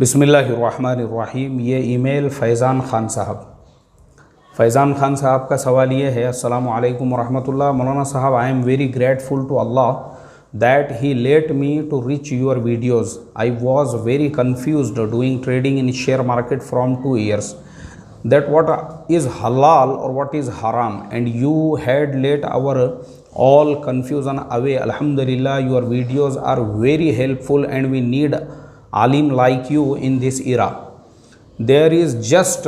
बिस्मिल्लाहिर्रहमानिर्रहीम। ये ईमेल फ़ैज़ान ख़ान साहब का सवाल ये है, अस्सलामु अलैकुम वरहमतुल्लाह। मौलाना साहब, I am very grateful to Allah that he let me to reach your videos. I was very confused doing trading in share market from 2 years, that what is halal or what is haram, and you had let our all confusion away. Alhamdulillah, your videos are very helpful and we need alim like you in this era. There is just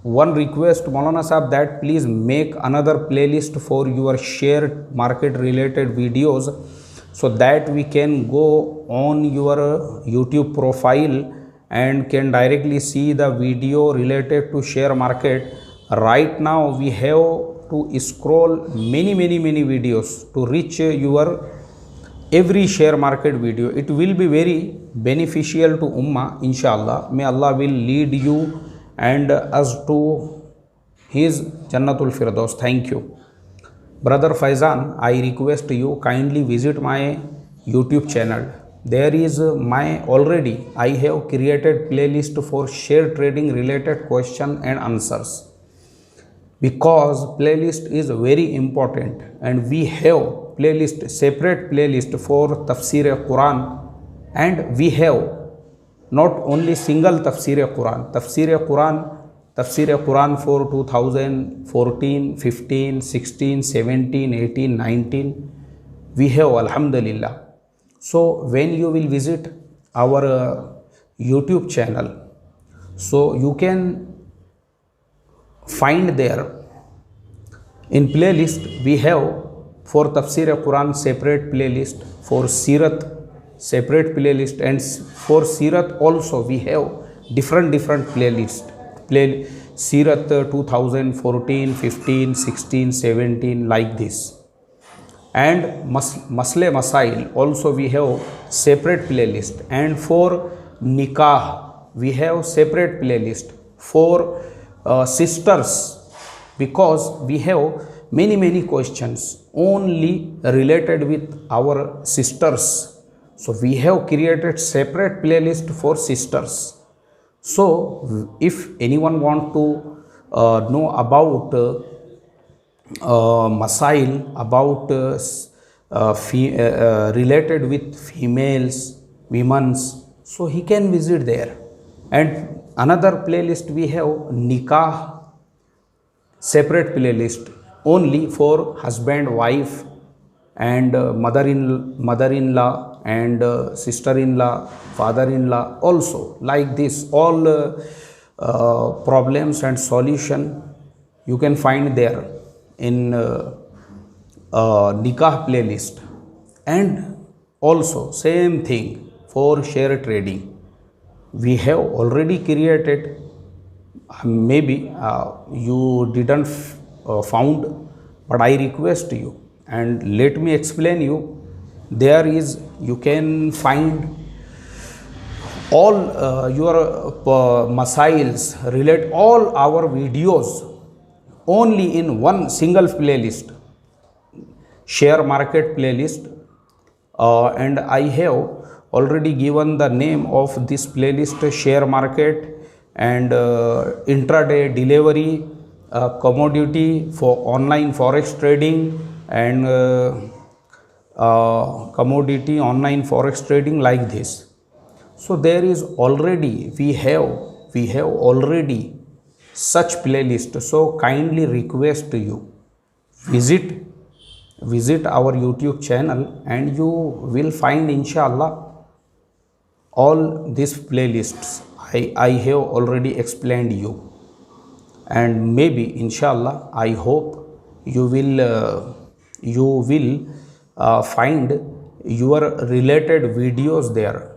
one request, Maulana Sahab, that please make another playlist for your share market related videos so that we can go on your YouTube profile and can directly see the video related to share market. Right now we have to scroll many videos to reach your every share market video. It will be very beneficial to ummah, inshallah. May Allah will lead you and us to his Jannatul Firdaus. Thank you. Brother Faizan, I request you kindly visit my YouTube channel. There is I have created playlist for share trading related question and answers, because playlist is very important, and we have separate playlist for Tafsir Quran, and we have not only single Tafsir Quran for 2014, 15, 16, 17, 18, 19 we have, alhamdulillah. So when you will visit our YouTube channel, so you can find there in playlist we have for Tafsir Quran separate playlist, for Sirat separate playlist, and for Sirat also we have different playlist. Sirat 2014, 15, 16, 17 like this. And Masle Masail also we have separate playlist, and for Nikah we have separate playlist. For sisters, because we have many questions only related with our sisters, so we have created separate playlist for sisters. So if anyone want to know about masail about related with females, women's, so he can visit there. And another playlist we have Nikah separate playlist only for husband, wife, and mother-in-law and sister-in-law, father-in-law also, like this. All problems and solution you can find there in Nikah playlist. And also same thing for share trading we have already created. Maybe you didn't found, but I request you and let me explain you. There is, you can find all your masails relate all our videos only in one single playlist, share market playlist. And I have already given the name of this playlist, share market and intraday delivery, commodity for online forex trading, and commodity online forex trading, like this. So there is already we have already such playlist. So kindly request you visit our YouTube channel, and you will find, inshallah, all these playlists I have already explained you. And maybe, inshallah, I hope you will find your related videos there,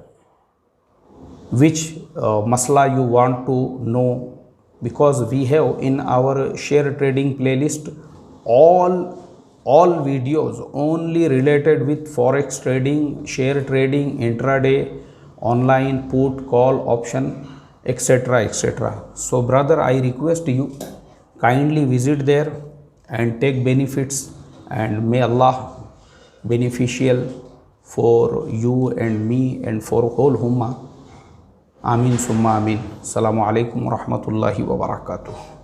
which masla you want to know, because we have in our share trading playlist all videos only related with forex trading, share trading, intraday, online, put, call, option, etc. So brother, I request you kindly visit there and take benefits, and may Allah beneficial for you and me and for whole ummah. आमीन सुम्मा आमीन। अस्सलामु अलैकुम रहमतुल्लाहि व बरकातुहू।